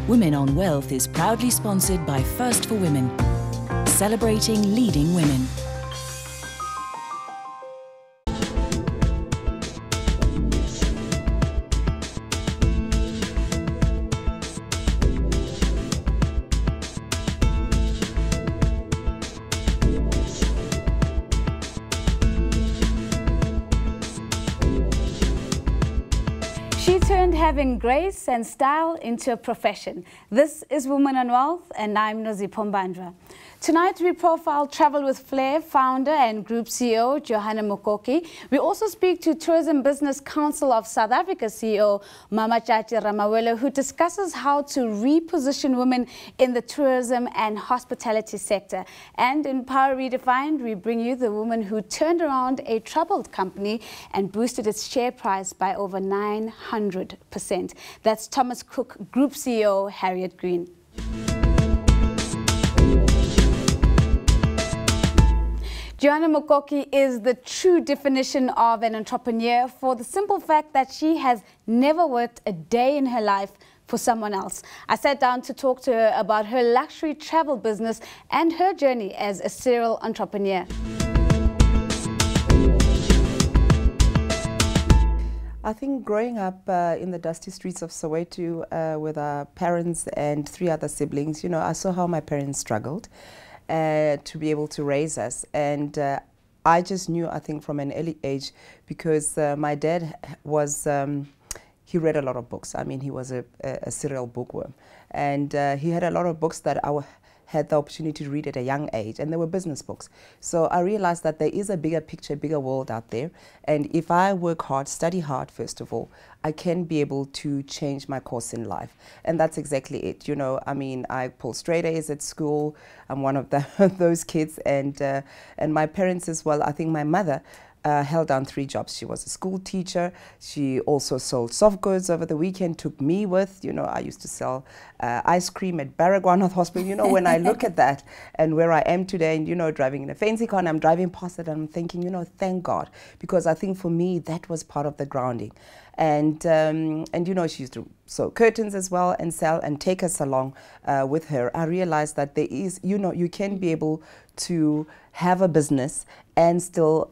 Women on Wealth is proudly sponsored by First for Women, celebrating leading women. She turned having grace and style into a profession. This is Women on Wealth, and I'm Nozipho Mbandra. Tonight we profile Travel with Flair founder and group CEO Johanna Mukoki. We also speak to Tourism Business Council of South Africa CEO Mmatsatsi Ramawela, who discusses how to reposition women in the tourism and hospitality sector. And in Power Redefined, we bring you the woman who turned around a troubled company and boosted its share price by over 900%. That's Thomas Cook Group CEO Harriet Green. Johanna Mukoki is the true definition of an entrepreneur for the simple fact that she has never worked a day in her life for someone else. I sat down to talk to her about her luxury travel business and her journey as a serial entrepreneur. I think growing up in the dusty streets of Soweto with our parents and 3 other siblings, you know, I saw how my parents struggled to be able to raise us, and I just knew, I think, from an early age, because my dad was he read a lot of books. I mean, he was a serial bookworm, and he had a lot of books that I had the opportunity to read at a young age, and they were business books. So I realized that there is a bigger picture, bigger world out there, and if I work hard, study hard first of all, I can be able to change my course in life. And that's exactly it. You know, I mean, I pull straight A's at school. I'm one of those kids, and my parents as well. I think my mother held down 3 jobs. She was a school teacher. She also sold soft goods over the weekend, took me with. You know, I used to sell ice cream at Baragwanath Hospital. You know, when I look at that and where I am today, and, you know, driving in a fancy car, and I'm driving past it and I'm thinking, you know, thank God. Because I think for me, that was part of the grounding. And you know, she used to sew curtains as well and sell and take us along with her. I realized that there is, you know, you can be able to have a business and still,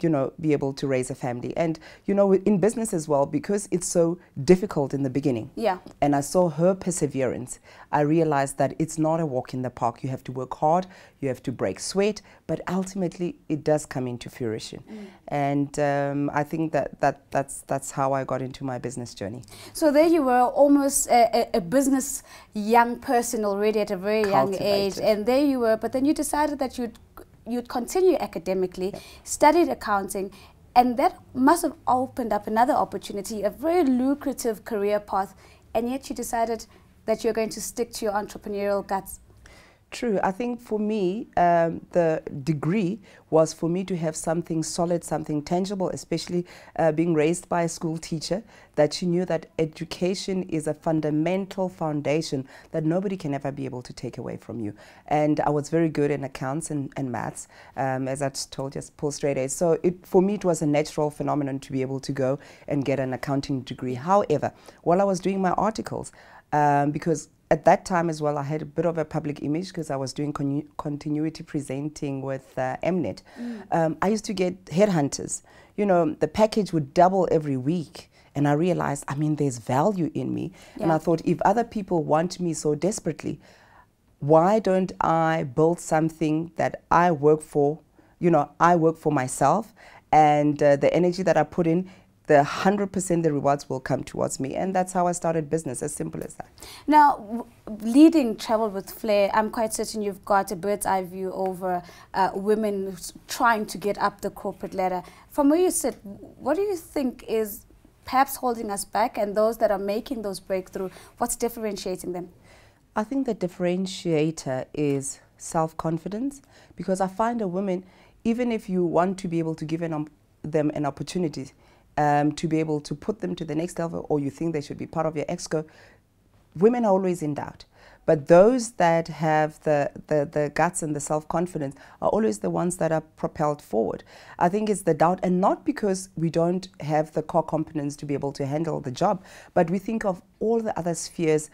you know, be able to raise a family. And, you know, in business as well, because it's so difficult in the beginning. Yeah. And I saw her perseverance. I realized that it's not a walk in the park. You have to work hard, you have to break sweat, but ultimately it does come into fruition. And I think that's how I got into my business journey. So there you were, almost a business young person already at a very young age, and there you were, but then you decided that you'd continue academically, studied accounting, and that must have opened up another opportunity, a very lucrative career path, and yet you decided that you're going to stick to your entrepreneurial guts. True. I think for me, the degree was for me to have something solid, something tangible, especially being raised by a school teacher, that she knew that education is a fundamental foundation that nobody can ever be able to take away from you. And I was very good in accounts and maths, as I told you, pull straight A's. So for me, it was a natural phenomenon to be able to go and get an accounting degree. However, while I was doing my articles, because at that time as well, I had a bit of a public image because I was doing continuity presenting with Mnet. I used to get headhunters. You know, the package would double every week. And I realized, I mean, there's value in me. Yeah. And I thought, if other people want me so desperately, why don't I build something that I work for? You know, I work for myself, and the energy that I put in, the 100% the rewards will come towards me. And that's how I started business, as simple as that. Now, leading Travel with Flair, I'm quite certain you've got a bird's eye view over women trying to get up the corporate ladder. From where you sit, what do you think is perhaps holding us back, and those that are making those breakthroughs, what's differentiating them? I think the differentiator is self-confidence, because I find a woman, even if you want to be able to give them an opportunity, to be able to put them to the next level, or you think they should be part of your exco, women are always in doubt. But those that have the guts and the self-confidence are always the ones that are propelled forward. I think it's the doubt, and not because we don't have the core competence to be able to handle the job, but we think of all the other spheres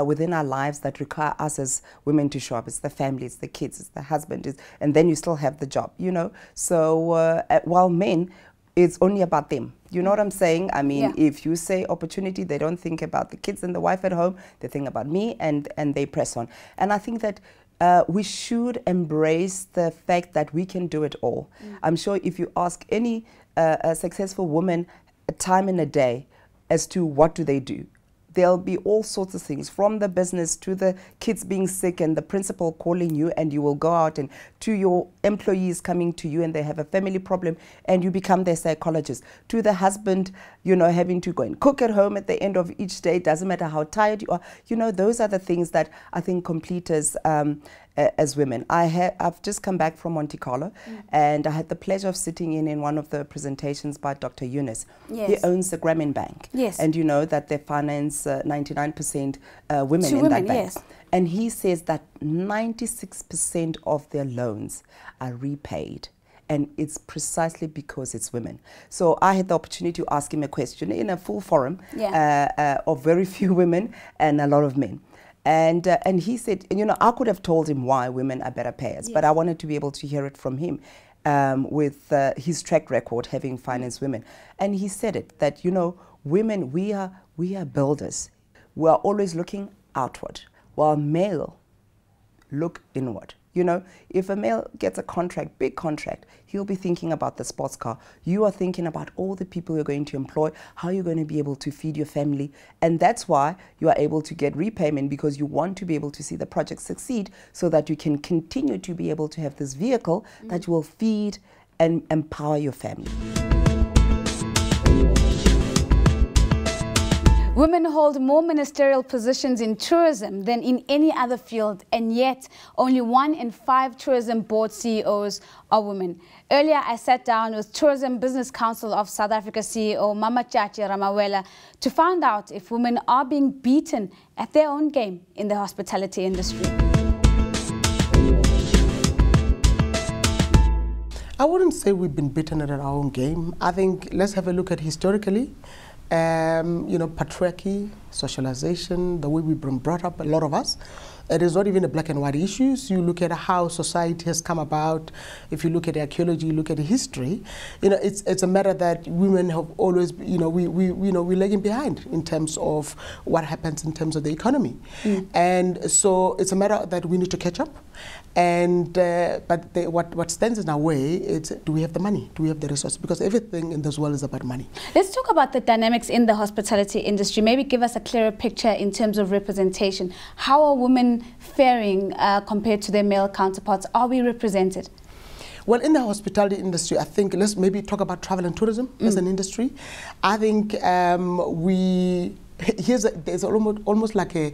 within our lives that require us as women to show up. It's the family, it's the kids, it's the husband, and then you still have the job, you know. So while men, it's only about them. You know what I'm saying? I mean, if you say opportunity, they don't think about the kids and the wife at home. They think about me, and they press on. And I think that we should embrace the fact that we can do it all. I'm sure if you ask any a successful woman a time in a day as to what do they do, there'll be all sorts of things, from the business to the kids being sick and the principal calling you and you will go out, and to your employees coming to you and they have a family problem and you become their psychologist, to the husband, you know, having to go and cook at home at the end of each day. Doesn't matter how tired you are. You know, those are the things that I think complete us as women. I've just come back from Monte Carlo, and I had the pleasure of sitting in one of the presentations by Dr. Yunus. He owns the Grameen Bank, and you know that they finance 99% women in that bank. And he says that 96% of their loans are repaid. And it's precisely because it's women. So I had the opportunity to ask him a question in a full forum of very few women and a lot of men. And he said, you know, I could have told him why women are better payers, but I wanted to be able to hear it from him with his track record having financed women. And he said it, that, you know, women, we are builders. We are always looking outward, while male look inward. You know, if a male gets a contract, big contract, he'll be thinking about the sports car. You are thinking about all the people you're going to employ, how you're going to be able to feed your family. And that's why you are able to get repayment, because you want to be able to see the project succeed so that you can continue to be able to have this vehicle that will feed and empower your family. Women hold more ministerial positions in tourism than in any other field, and yet only 1 in 5 tourism board CEOs are women. Earlier, I sat down with Tourism Business Council of South Africa CEO Mmatsatsi Ramawela to find out if women are being beaten at their own game in the hospitality industry. I wouldn't say we've been beaten at our own game. I think let's have a look at historically. You know, patriarchy, socialization, the way we've been brought up, a lot of us. It is not even a black and white issues. You look at how society has come about. If you look at the archaeology, you look at the history. You know, it's a matter that women have always, you know, we're lagging behind in terms of what happens in terms of the economy, and so it's a matter that we need to catch up. And but what stands in our way is, do we have the money? Do we have the resources? Because everything in this world is about money. Let's talk about the dynamics in the hospitality industry. Maybe give us a clearer picture in terms of representation. How are women faring compared to their male counterparts? Are we represented? Well, in the hospitality industry, I think let's maybe talk about travel and tourism as an industry. I think there's almost like a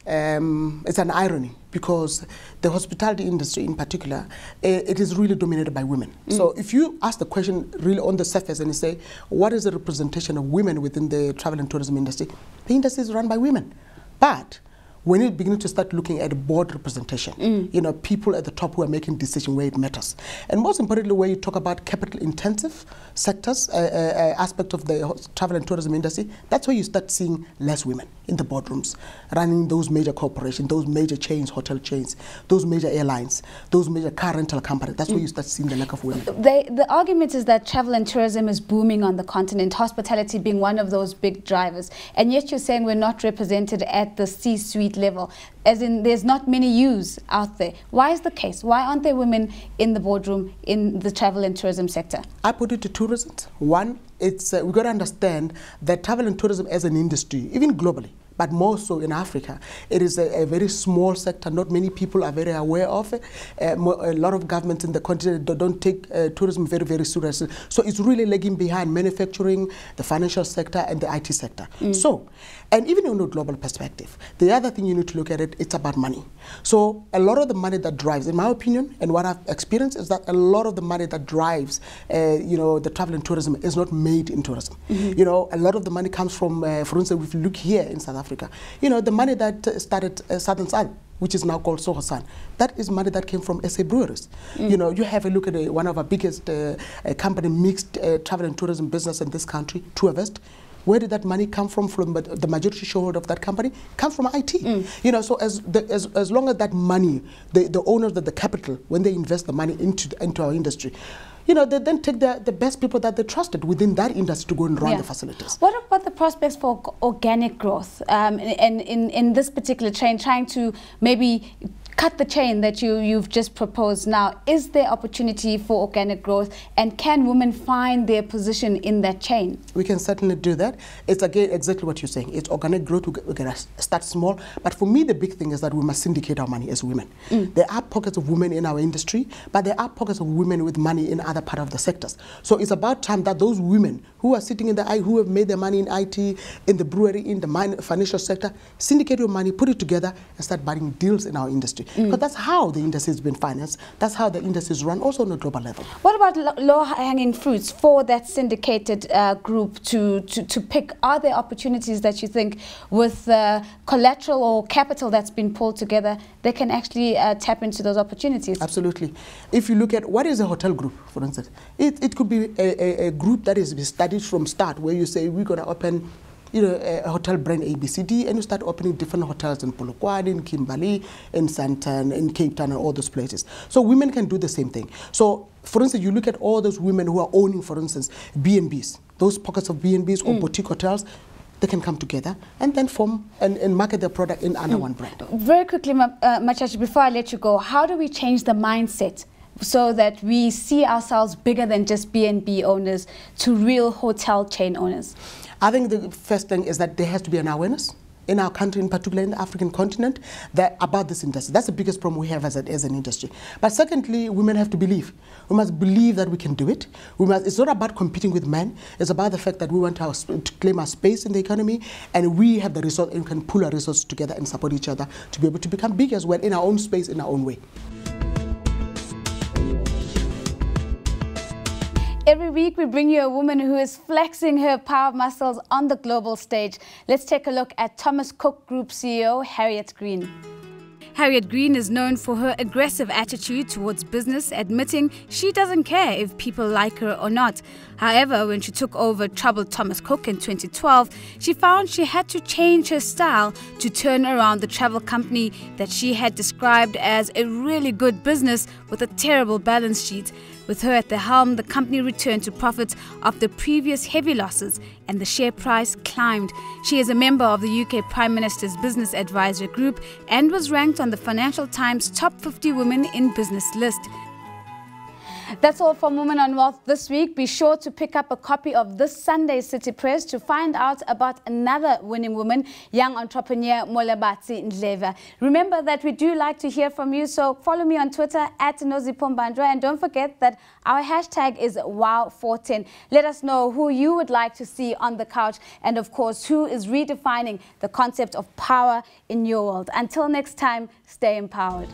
it's an irony, because the hospitality industry in particular, it is really dominated by women. So if you ask the question really on the surface and you say, what is the representation of women within the travel and tourism industry? The industry is run by women. But when you begin to start looking at board representation, you know, people at the top who are making decisions where it matters. And most importantly, where you talk about capital intensive sectors, aspect of the travel and tourism industry, that's where you start seeing less women in the boardrooms, running those major corporations, those major chains, hotel chains, those major airlines, those major car rental companies. That's where you start seeing the lack of women. The argument is that travel and tourism is booming on the continent, hospitality being one of those big drivers. And yet you're saying we're not represented at the C-suite level, as in there's not many yous out there. Why is the case? Why aren't there women in the boardroom in the travel and tourism sector? I put it to two reasons. One, it's we've got to understand that travel and tourism as an industry, even globally, but more so in Africa, it is a very small sector. Not many people are very aware of it. A lot of governments in the continent don't take tourism very, very seriously. So it's really lagging behind manufacturing, the financial sector, and the IT sector. So, and even in a global perspective, the other thing you need to look at it's about money. So a lot of the money that drives, in my opinion, and what I've experienced, is that a lot of the money that drives, you know, the travel and tourism is not made in tourism. You know, a lot of the money comes from, for instance, if you look here in South Africa. You know, the money that started Southern Sun, which is now called Sohosan, that is money that came from SA breweries. You know, you have a look at one of our biggest company, mixed travel and tourism business in this country, Tourvest. Where did that money come from? From the majority shareholder of that company comes from IT. You know, so as long as that money, the owners of the capital, when they invest the money into our industry, you know, they then take the best people that they trusted within that industry to go and run the facilities. What about the prospects for organic growth in this particular chain, trying to maybe cut the chain that you've just proposed now? Is there opportunity for organic growth, and can women find their position in that chain? We can certainly do that. It's again exactly what you're saying. It's organic growth. We're going to start small. But for me, the big thing is that we must syndicate our money as women. There are pockets of women in our industry, but there are pockets of women with money in other part of the sectors. So it's about time that those women who are sitting in who have made their money in IT, in the brewery, in the financial sector, syndicate your money, put it together, and start buying deals in our industry. Because that's how the industry has been financed. That's how the industry is run, also on a global level. What about low-hanging fruits for that syndicated group to pick? Are there opportunities that you think, with collateral or capital that's been pulled together, they can actually tap into those opportunities? Absolutely. If you look at what is a hotel group, for instance, it could be a group that is studied from start, where you say we're going to open, you know, a hotel brand ABCD, and you start opening different hotels in Polokwane, in Kimberley, in Sandton, in Cape Town, and all those places. So women can do the same thing. So, for instance, you look at all those women who are owning, for instance, B&Bs, those pockets of B&Bs or boutique hotels. They can come together and then form and market their product under one brand. Very quickly, Mmatsatsi, before I let you go, how do we change the mindset so that we see ourselves bigger than just B&B owners to real hotel chain owners? I think the first thing is that there has to be an awareness in our country, in particular in the African continent, that about this industry. That's the biggest problem we have as an industry. But secondly, women have to believe. We must believe that we can do it. It's not about competing with men. It's about the fact that we want to claim our space in the economy, and we have the resource and can pull our resources together and support each other to be able to become big as well in our own space, in our own way. Every week we bring you a woman who is flexing her power muscles on the global stage. Let's take a look at Thomas Cook Group CEO Harriet Green. Harriet Green is known for her aggressive attitude towards business, admitting she doesn't care if people like her or not. However, when she took over troubled Thomas Cook in 2012, she found she had to change her style to turn around the travel company that she had described as a really good business with a terrible balance sheet. With her at the helm, the company returned to profits after previous heavy losses, and the share price climbed. She is a member of the UK Prime Minister's Business Advisory Group and was ranked on the Financial Times Top 50 Women in Business list. That's all from Women on Wealth this week. Be sure to pick up a copy of this Sunday's City Press to find out about another winning woman, young entrepreneur Mmatsatsi Ndleva. Remember that we do like to hear from you, so follow me on Twitter @NoziPombandra, and don't forget that our hashtag is Wow410. Let us know who you would like to see on the couch, and of course, who is redefining the concept of power in your world. Until next time, stay empowered.